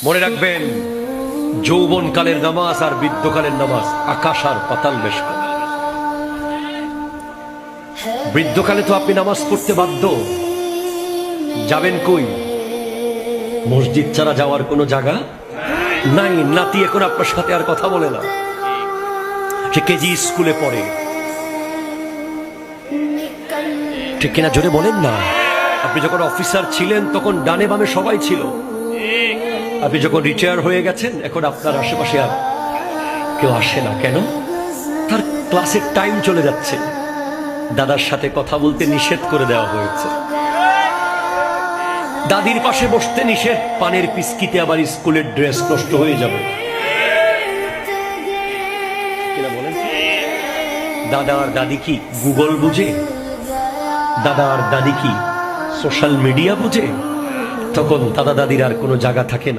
মনে রাখবেন, যৌবনকালের নামাজ আর বৃদ্ধকালের নামাজ আকাশ আর পাতাল বেশ। বৃদ্ধকালে তো আপনি নামাজ পড়তে বাধ্য, যাবেন কই? মসজিদ ছাড়া যাওয়ার কোনো জায়গা নাই। নাতি এখন আপনার সাথে আর কথা বলে না, সে কেজি স্কুলে পড়ে। ঠিক কিনা জোরে বলেন না। আপনি যখন অফিসার ছিলেন তখন ডানে বামে সবাই ছিল। আপনি যখন রিটায়ার হয়ে গেছেন এখন আপনার আশেপাশে আর কেউ আসে না। কেন? তার ক্লাসের টাইম চলে যাচ্ছে, দাদার সাথে কথা বলতে নিষেধ করে দেওয়া হয়েছে, দাদির পাশে বসতে নিষেধ, পানের পিসকিতে আবার স্কুলের ড্রেস নষ্ট হয়ে যাবে। দাদা আর দাদি কি গুগল বুঝে? দাদা আর দাদি কি সোশ্যাল মিডিয়া বুঝে? তখন দাদা দাদির আর কোনো জায়গা থাকে না।